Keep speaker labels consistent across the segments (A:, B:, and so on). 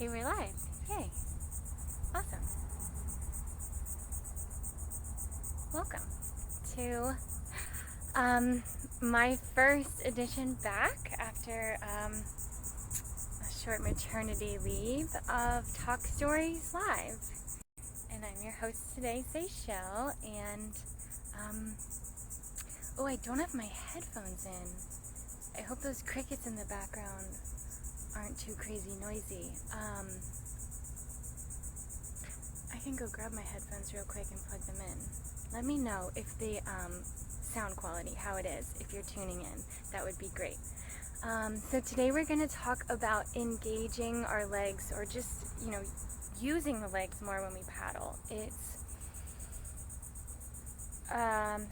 A: Okay, we're live. Yay. Awesome. Welcome to my first edition back after a short maternity leave of Talk Stories Live. And I'm your host today, Seychelle, and oh, I don't have my headphones in. I hope those crickets in the background aren't too crazy noisy. I can go grab my headphones real quick and plug them in. Let me know if the sound quality, how it is, if you're tuning in. That would be great. So today we're going to talk about engaging our legs, or just, using the legs more when we paddle. It's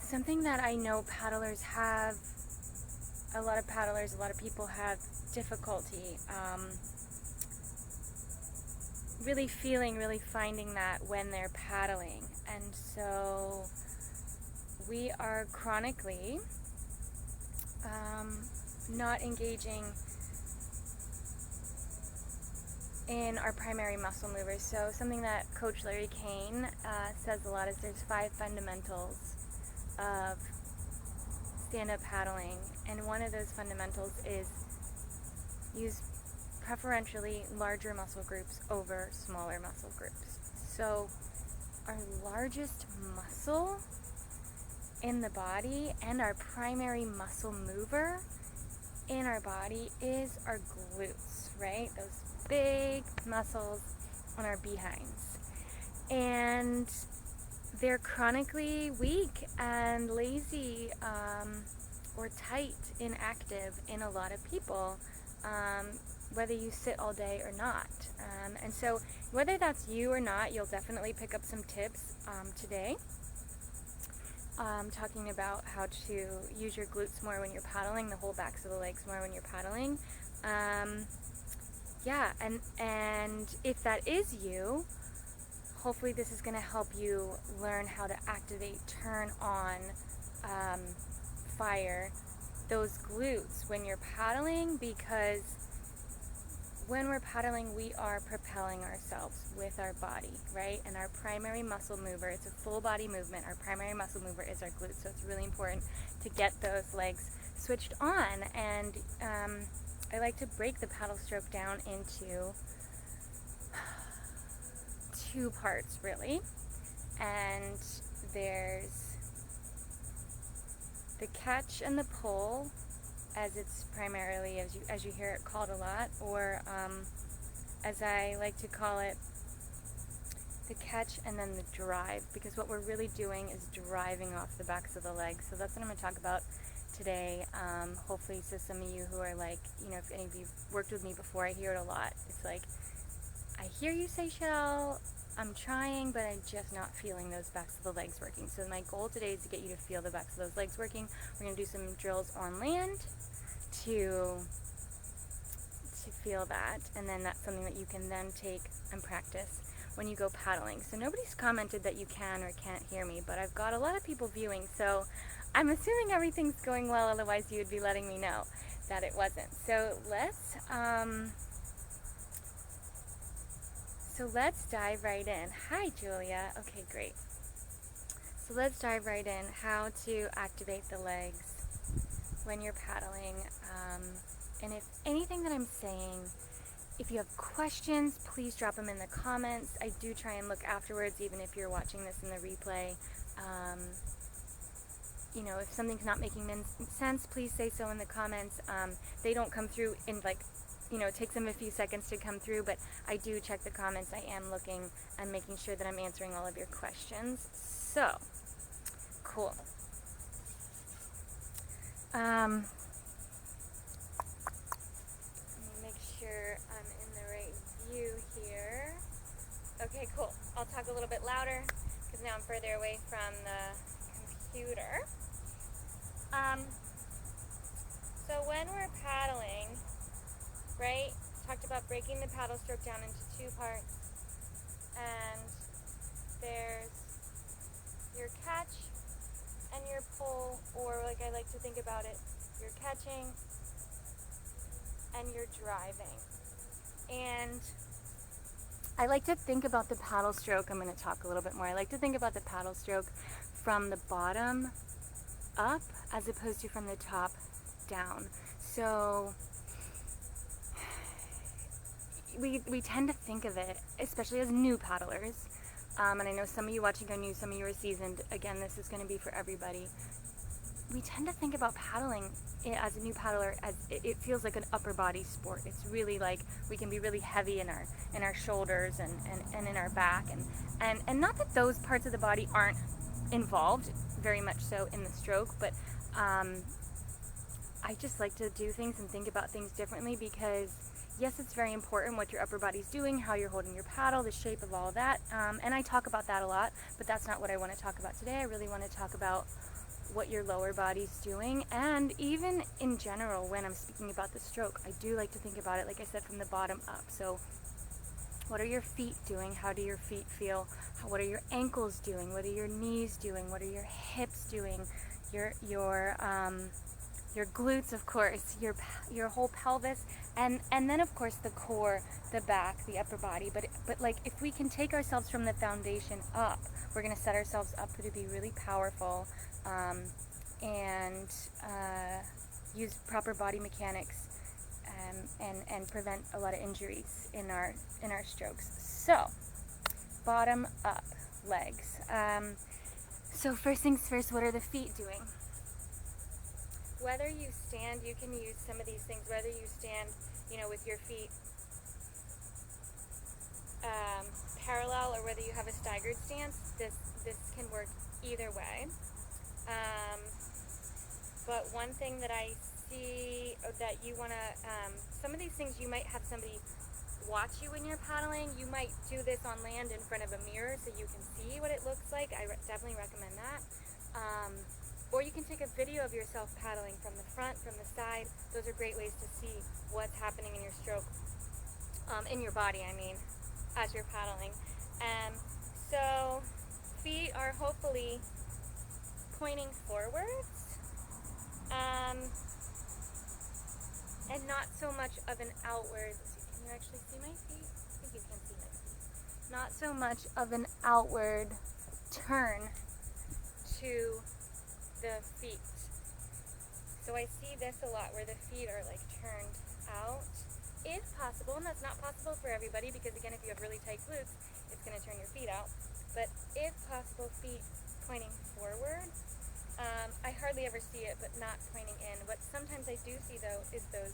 A: something that I know paddlers have, a lot of people have difficulty really finding that when they're paddling. And so we are chronically not engaging in our primary muscle movers. So something that Coach Larry Kane says a lot is there's 5 fundamentals of stand-up paddling, and one of those fundamentals is use preferentially larger muscle groups over smaller muscle groups. So our largest muscle in the body and our primary muscle mover in our body is our glutes, right? Those big muscles on our behinds. And they're chronically weak and lazy or tight, inactive in a lot of people, whether you sit all day or not. And so whether that's you or not, you'll definitely pick up some tips today. Talking about how to use your glutes more when you're paddling, the whole backs of the legs more when you're paddling. Yeah, and if that is you, hopefully this is going to help you learn how to activate, turn on, fire those glutes when you're paddling, because when we're paddling, we are propelling ourselves with our body, right? And our primary muscle mover, it's a full body movement. Our primary muscle mover is our glutes, so it's really important to get those legs switched on. And I like to break the paddle stroke down into 2 parts, really. And there's the catch and the pull, as it's primarily, as you hear it called a lot, or as I like to call it, the catch and then the drive, because what we're really doing is driving off the backs of the legs. So that's what I'm going to talk about today. Hopefully, so some of you who are like, if any of you worked with me before, I hear it a lot. It's like, I hear you, Seychelle, I'm trying, but I'm just not feeling those backs of the legs working. So my goal today is to get you to feel the backs of those legs working. We're going to do some drills on land to feel that, and then that's something that you can then take and practice when you go paddling. So nobody's commented that you can or can't hear me, but I've got a lot of people viewing, so I'm assuming everything's going well, otherwise you would be letting me know that it wasn't. So let's dive right in. Hi, Julia. Okay, great. So let's dive right in. How to activate the legs when you're paddling. And if anything that I'm saying, if you have questions, please drop them in the comments. I do try and look afterwards, even if you're watching this in the replay. If something's not making sense, please say so in the comments. They don't come through in it takes them a few seconds to come through, but I do check the comments. I am looking and making sure that I'm answering all of your questions. So, cool. Let me make sure I'm in the right view here. Okay, cool. I'll talk a little bit louder because now I'm further away from the computer. So when we're paddling, right, talked about breaking the paddle stroke down into 2 parts, and there's your catch and your pull, or like I like to think about it, you're catching and you're driving. And I like to think about the paddle stroke. I'm going to talk a little bit more. I like to think about the paddle stroke from the bottom up as opposed to from the top down. So we tend to think of it, especially as new paddlers, and I know some of you watching are new, some of you are seasoned. Again, this is going to be for everybody. We tend to think about paddling as a new paddler as it feels like an upper body sport. It's really like we can be really heavy in our shoulders and in our back, and not that those parts of the body aren't involved, very much so in the stroke, but I just like to do things and think about things differently, because yes, it's very important what your upper body's doing, how you're holding your paddle, the shape of all of that, and I talk about that a lot, but that's not what I want to talk about today. I really want to talk about what your lower body's doing, and even in general when I'm speaking about the stroke, I do like to think about it, like I said, from the bottom up. So what are your feet doing? How do your feet feel? What are your ankles doing? What are your knees doing? What are your hips doing? Your glutes, of course, your whole pelvis, and then of course the core, the back, the upper body. But like, if we can take ourselves from the foundation up, we're going to set ourselves up to be really powerful, and use proper body mechanics, and prevent a lot of injuries in our strokes. So bottom up legs. So first things first, what are the feet doing? Whether you stand, you can use some of these things. Whether you stand, with your feet parallel, or whether you have a staggered stance, this can work either way. But one thing that I see that you want to, some of these things you might have somebody watch you when you're paddling. You might do this on land in front of a mirror so you can see what it looks like. I definitely recommend that. Or you can take a video of yourself paddling from the front, from the side. Those are great ways to see what's happening in your stroke, in your body, as you're paddling. So feet are hopefully pointing forwards, and not so much of an outward. Can you actually see my feet? I think you can see my feet. Not so much of an outward turn to the feet. So I see this a lot, where the feet are like turned out, if possible, and that's not possible for everybody, because again, if you have really tight glutes, it's going to turn your feet out. But if possible, feet pointing forward. I hardly ever see it, but not pointing in. What sometimes I do see though is those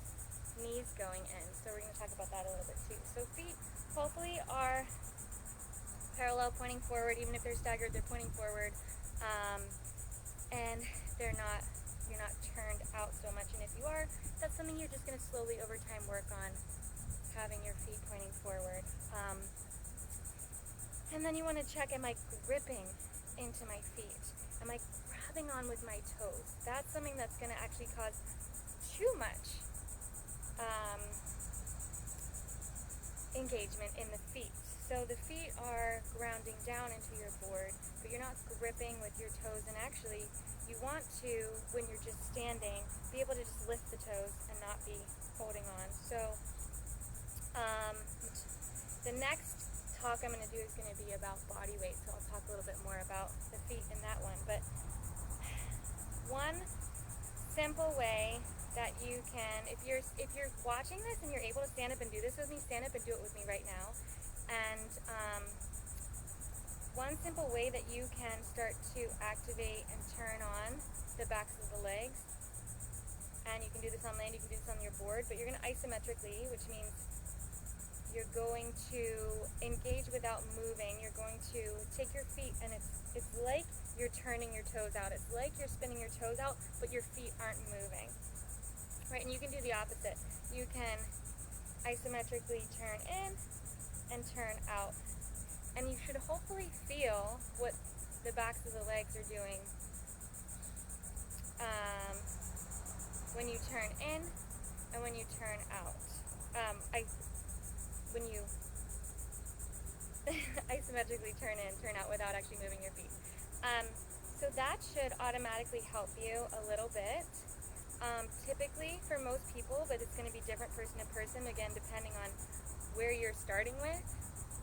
A: knees going in. So we're going to talk about that a little bit too. So feet hopefully are parallel, pointing forward. Even if they're staggered, they're pointing forward. And you're not turned out so much. And if you are, that's something you're just going to slowly over time work on, having your feet pointing forward. And then you want to check, am I gripping into my feet? Am I grabbing on with my toes? That's something that's going to actually cause too much engagement in the feet. So the feet are grounding down into your board, but you're not gripping with your toes. And actually, you want to, when you're just standing, be able to just lift the toes and not be holding on. So the next talk I'm going to do is going to be about body weight. So I'll talk a little bit more about the feet in that one. But one simple way that you can, if you're watching this and you're able to stand up and do this with me, stand up and do it with me right now. And one simple way that you can start to activate and turn on the backs of the legs, and you can do this on land, you can do this on your board, but you're going to isometrically, which means you're going to engage without moving. You're going to take your feet, and it's like you're turning your toes out. It's like you're spinning your toes out, but your feet aren't moving. Right, and you can do the opposite. You can isometrically turn in and turn out. And you should hopefully feel what the backs of the legs are doing when you turn in and when you turn out. When you isometrically turn in, turn out without actually moving your feet. So that should automatically help you a little bit. Typically for most people, but it's going to be different person to person, again, depending on where you're starting with.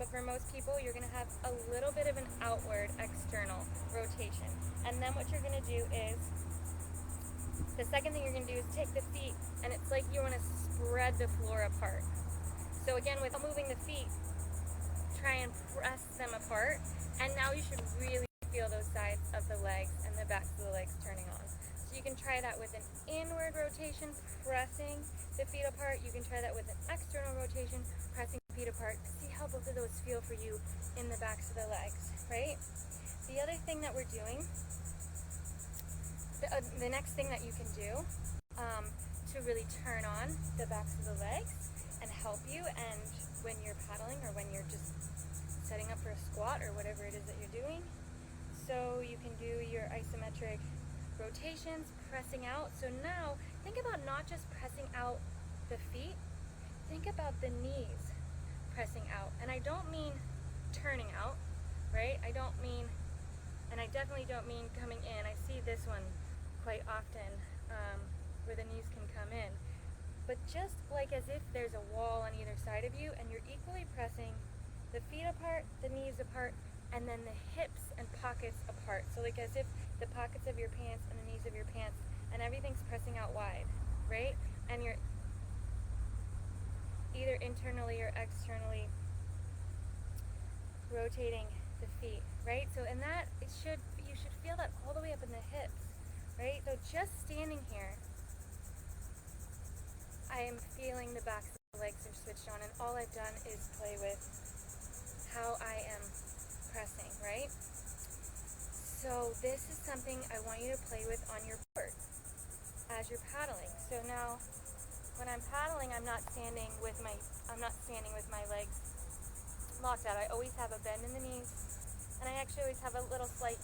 A: but for most people, you're going to have a little bit of an outward external rotation. And then what you're going to do is, the second thing you're going to do is take the feet, and it's like you want to spread the floor apart. So again, without moving the feet, try and press them apart, and now you should really feel those sides of the legs and the backs of the legs turning on. So you can try that with an inward rotation, pressing the feet apart. You can try that with an external rotation, pressing the feet apart. See how both of those feel for you in the backs of the legs, right? The other thing that we're doing, the next thing that you can do to really turn on the backs of the legs and help you, and when you're paddling or when you're just setting up for a squat or whatever it is that you're doing, so you can do your isometric rotations, pressing out. So now think about not just pressing out the feet, think about the knees pressing out. And I don't mean turning out, right? I don't mean, and I definitely don't mean coming in. I see this one quite often where the knees can come in. But just like as if there's a wall on either side of you, and you're equally pressing the feet apart, the knees apart, and then the hips and pockets apart. So like as if the pockets of your pants and the knees of your pants and everything's pressing out wide, right? And you're either internally or externally rotating the feet, right? So in that, you should feel that all the way up in the hips, right? So just standing here, I am feeling the backs of the legs are switched on, and all I've done is play with how I am pressing, right? So this is something I want you to play with on your board as you're paddling. So now, when I'm paddling, I'm not standing with my legs locked out. I always have a bend in the knees, and I actually always have a little slight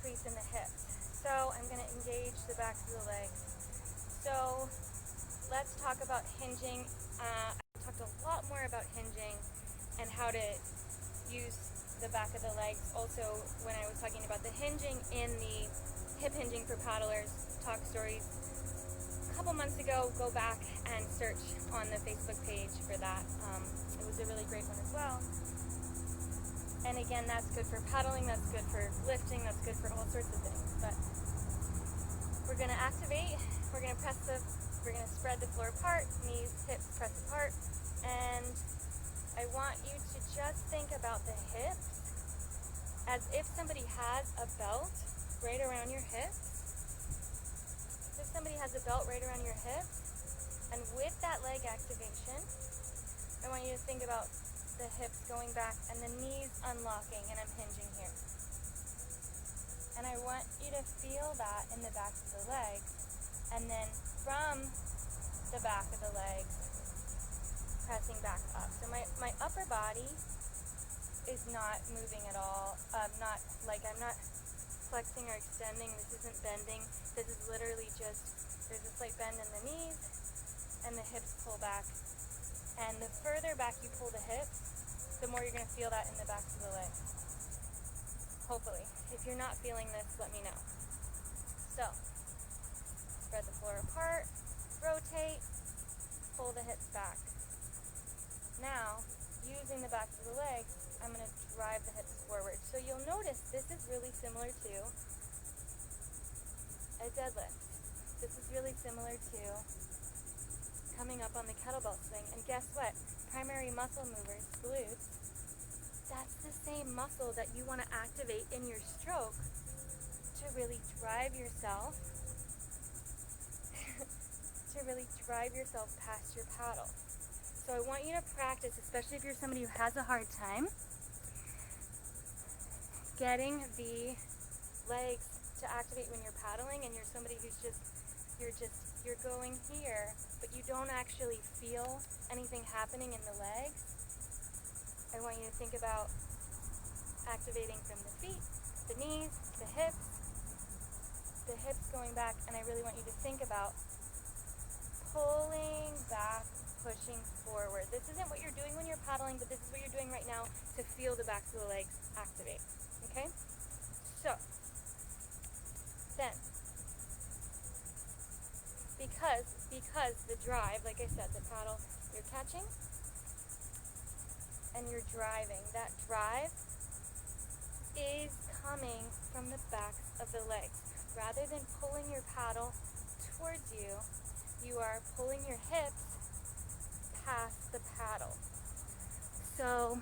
A: crease in the hips. So I'm going to engage the backs of the legs. So let's talk about hinging. I talked a lot more about hinging and how to use the back of the legs. Also, when I was talking about the hinging in the hip hinging for paddlers talk stories a couple months ago, go back and search on the Facebook page for that. It was a really great one as well. And again, that's good for paddling, that's good for lifting, that's good for all sorts of things. But we're going to activate, we're going to spread the floor apart, knees, hips press apart, and I want you to just think about the hips as if somebody has a belt right around your hips. If somebody has a belt right around your hips, and with that leg activation, I want you to think about the hips going back and the knees unlocking, and I'm hinging here. And I want you to feel that in the backs of the legs, and then from the back of the legs, pressing back up. So my upper body is not moving at all. I'm not flexing or extending. This isn't bending. This is literally just, there's a slight bend in the knees, and the hips pull back. And the further back you pull the hips, the more you're going to feel that in the backs of the legs. Hopefully. If you're not feeling this, let me know. So, spread the floor apart, rotate, pull the hips back. Now, using the backs of the legs, I'm going to drive the hips forward. So you'll notice this is really similar to a deadlift. This is really similar to coming up on the kettlebell swing. And guess what? Primary muscle movers, glutes, that's the same muscle that you want to activate in your stroke to really drive yourself past your paddle. So I want you to practice, especially if you're somebody who has a hard time getting the legs to activate when you're paddling, and you're somebody who's you're going here, but you don't actually feel anything happening in the legs. I want you to think about activating from the feet, the knees, the hips going back, and I really want you to think about pulling back, pushing forward. This isn't what you're doing when you're paddling, but this is what you're doing right now to feel the backs of the legs activate. Okay? So, then, because the drive, like I said, the paddle, you're catching, and you're driving. That drive is coming from the backs of the legs. Rather than pulling your paddle towards you, you are pulling your hips past the paddle. So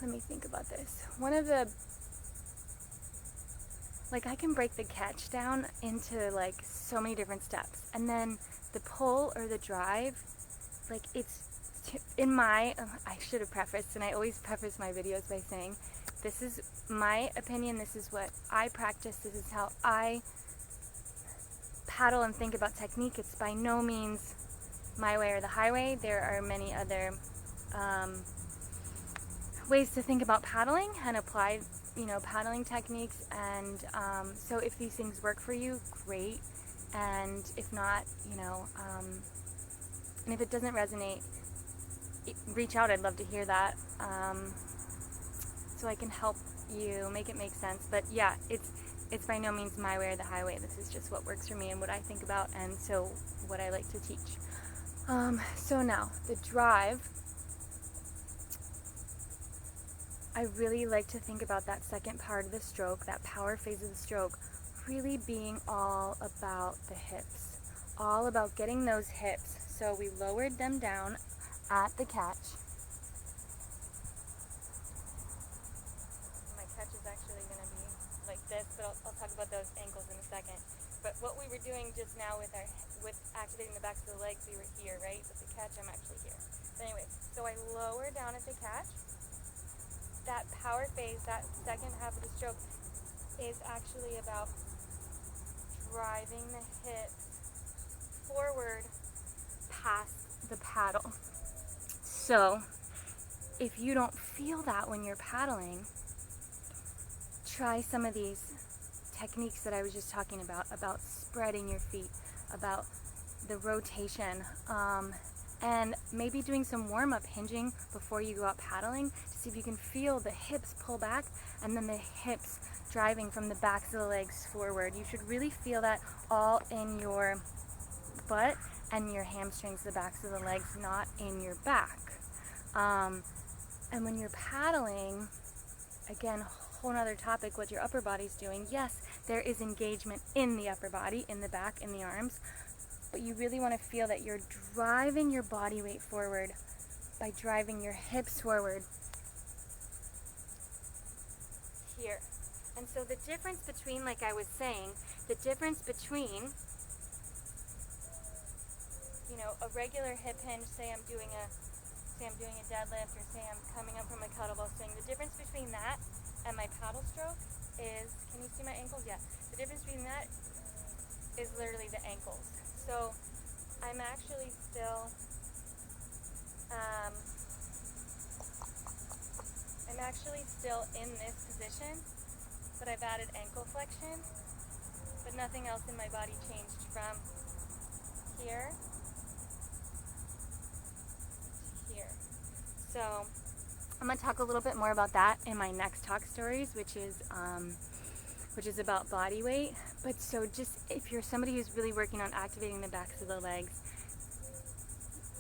A: let me think about this. One of the, like, I can break the catch down into like so many different steps, and then the pull or the drive, like, it's in my, I should have prefaced, and I always preface my videos by saying, this is my opinion, this is what I practice, this is how I paddle and think about technique. It's by no means my way or the highway. There are many other ways to think about paddling and apply, paddling techniques, and so if these things work for you, great, and if not, and if it doesn't resonate, reach out. I'd love to hear that, so I can help you make it make sense. But yeah, it's by no means my way or the highway. This is just what works for me and what I think about, and so what I like to teach. So now, the drive, I really like to think about that second part of the stroke, that power phase of the stroke, really being all about the hips, all about getting those hips. So we lowered them down at the catch. My catch is actually going to be like this, but I'll talk about those ankles in a second. But what we were doing just now with activating the backs of the legs, we were here, right? With the catch, I'm actually here. But anyway, so I lower down at the catch. That power phase, that second half of the stroke, is actually about driving the hips forward past the paddle. So if you don't feel that when you're paddling, try some of these techniques that I was just talking about spreading your feet, about the rotation, and maybe doing some warm-up hinging before you go out paddling to see if you can feel the hips pull back and then the hips driving from the backs of the legs forward. You should really feel that all in your butt and your hamstrings, the backs of the legs, not in your back. And when you're paddling, again, whole nother topic, what your upper body's doing. Yes, there is engagement in the upper body, in the back, in the arms, but you really want to feel that you're driving your body weight forward by driving your hips forward here. And so the difference between, like I was saying, the difference between, a regular hip hinge, say I'm doing a deadlift, or say I'm coming up from a kettlebell swing, the difference between that and my paddle stroke is, can you see my ankles? Yeah. The difference between that is literally the ankles. So I'm actually still, in this position, but I've added ankle flexion, but nothing else in my body changed from here to here. So I'm going to talk a little bit more about that in my next talk stories, which is about body weight. But so just if you're somebody who's really working on activating the backs of the legs,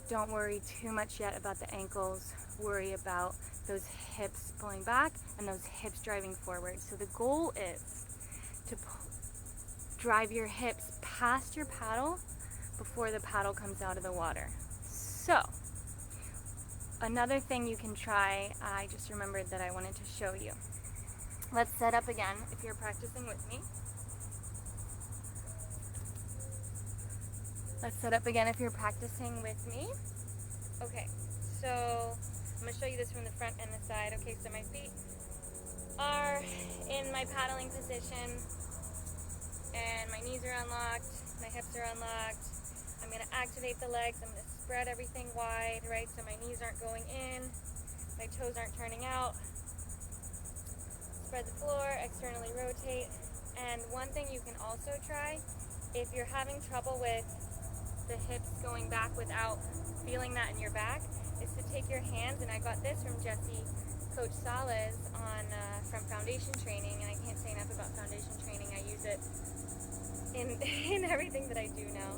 A: don't worry too much yet about the ankles. Worry about those hips pulling back and those hips driving forward. So the goal is to drive your hips past your paddle before the paddle comes out of the water. So another thing you can try, I just remembered that I wanted to show you. Let's set up again if you're practicing with me. Let's set up again if you're practicing with me. Okay, so I'm going to show you this from the front and the side. Okay, so my feet are in my paddling position, and my knees are unlocked, my hips are unlocked. I'm going to activate the legs. I'm going to spread everything wide, right, so my knees aren't going in, my toes aren't turning out. Spread the floor, externally rotate. And one thing you can also try, if you're having trouble with the hips going back without feeling that in your back, is to take your hands, and I got this from Coach Salas from foundation training, and I can't say enough about foundation training. I use it in in everything that I do now.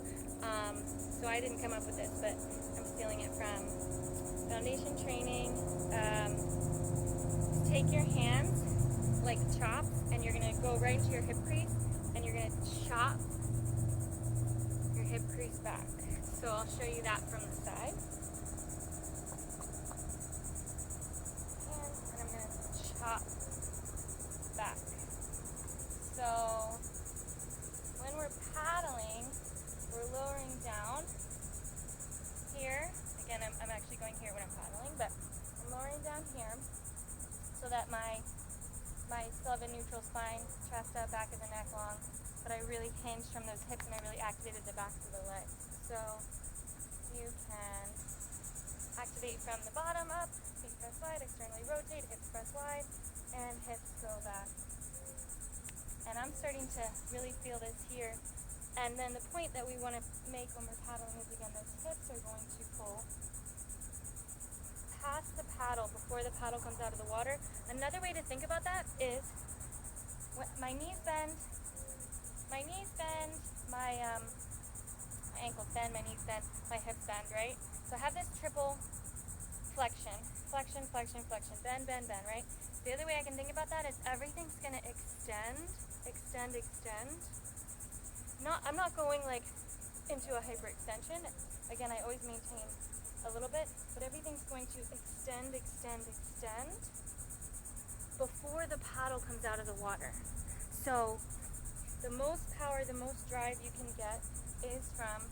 A: So I didn't come up with this, but I'm stealing it from foundation training. Take your hands like chops, and you're gonna go right into your hip crease, and you're gonna chop your hip crease back. So I'll show you that from the side. And I'm gonna chop back. So when we're paddling, we're lowering down here. Again, I'm actually going here when I'm paddling, but I'm lowering down here so that I still have a neutral spine, chest up, back of the neck long, but I really hinged from those hips and I really activated the backs of the legs. So you can activate from the bottom up, feet press wide, externally rotate, hips press wide, and hips go back. And I'm starting to really feel this here. And then the point that we want to make when we're paddling is, again, those hips are going to pull past the paddle before the paddle comes out of the water. Another way to think about that is my knees bend, my ankles bend, my knees bend, my hips bend, right? So I have this triple flexion, flexion, flexion, flexion, bend, bend, bend, right? The other way I can think about that is everything's going to extend, extend, extend. I'm not going like into a hyperextension. Again, I always maintain a little bit, but everything's going to extend, extend, extend before the paddle comes out of the water. So the most power, the most drive you can get is from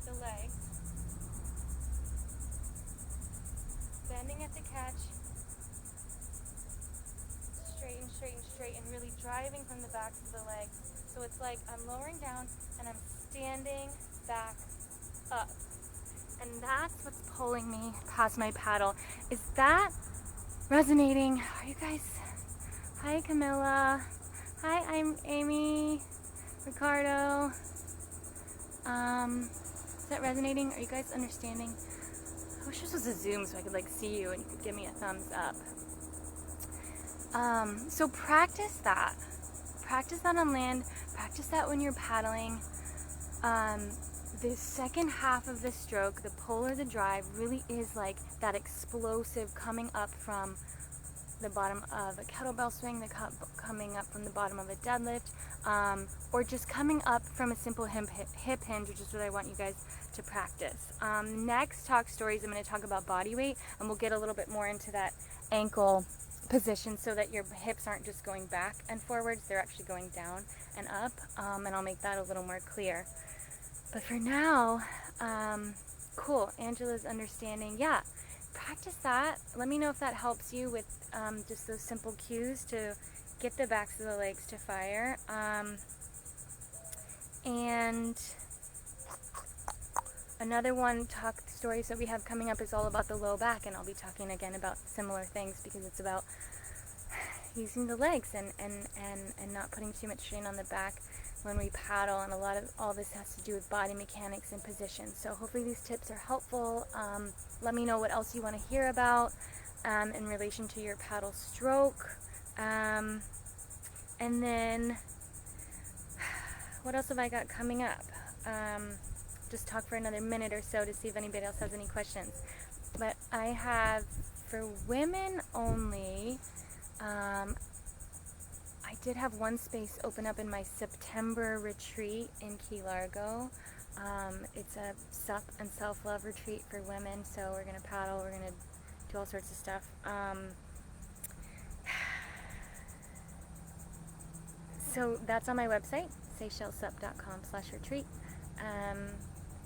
A: the legs, bending at the catch, straight and straight and straight, and really driving from the backs of the legs. So it's like I'm lowering down and I'm standing back up. And that's what's pulling me past my paddle. Is that resonating? Are you guys? Hi, Camilla. Hi, I'm Amy. Ricardo. Is that resonating? Are you guys understanding? I wish this was a Zoom so I could like see you and you could give me a thumbs up. So practice that. Practice that on land. Practice that when you're paddling. The second half of the stroke, the pull or the drive, really is like that explosive coming up from the bottom of a kettlebell swing, coming up from the bottom of a deadlift, or just coming up from a simple hip hinge, which is what I want you guys to practice. Next talk stories, I'm going to talk about body weight, and we'll get a little bit more into that ankle position so that your hips aren't just going back and forwards, they're actually going down and up, and I'll make that a little more clear. But for now, cool, Angela's understanding. Yeah, practice that. Let me know if that helps you with just those simple cues to get the backs of the legs to fire. And another talk stories that we have coming up is all about the low back, and I'll be talking again about similar things because it's about using the legs and not putting too much strain on the back when we paddle, and all this has to do with body mechanics and position. So hopefully these tips are helpful. Let me know what else you want to hear about in relation to your paddle stroke. And then what else have I got coming up? Just talk for another minute or so to see if anybody else has any questions. But I have, for women only, I did have one space open up in my September retreat in Key Largo. It's a SUP and self-love retreat for women, so we're going to paddle, we're going to do all sorts of stuff. So that's on my website, SeychellesSUP.com/retreat.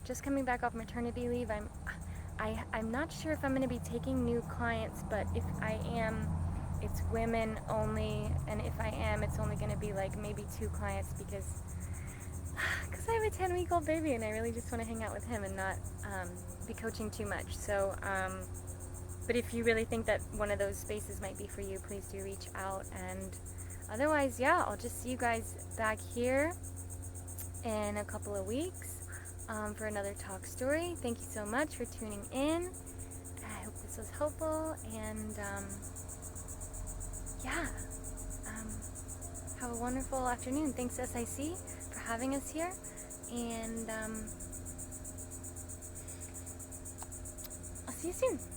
A: Just coming back off maternity leave, I'm not sure if I'm going to be taking new clients, but if I am, it's women only, and if I am, it's only going to be like maybe 2 clients because I have a 10-week-old baby and I really just want to hang out with him and not be coaching too much. So, but if you really think that one of those spaces might be for you, please do reach out. And otherwise, yeah, I'll just see you guys back here in a couple of weeks for another talk story. Thank you so much for tuning in. I hope this was helpful, and yeah, have a wonderful afternoon. Thanks SIC for having us here, and I'll see you soon.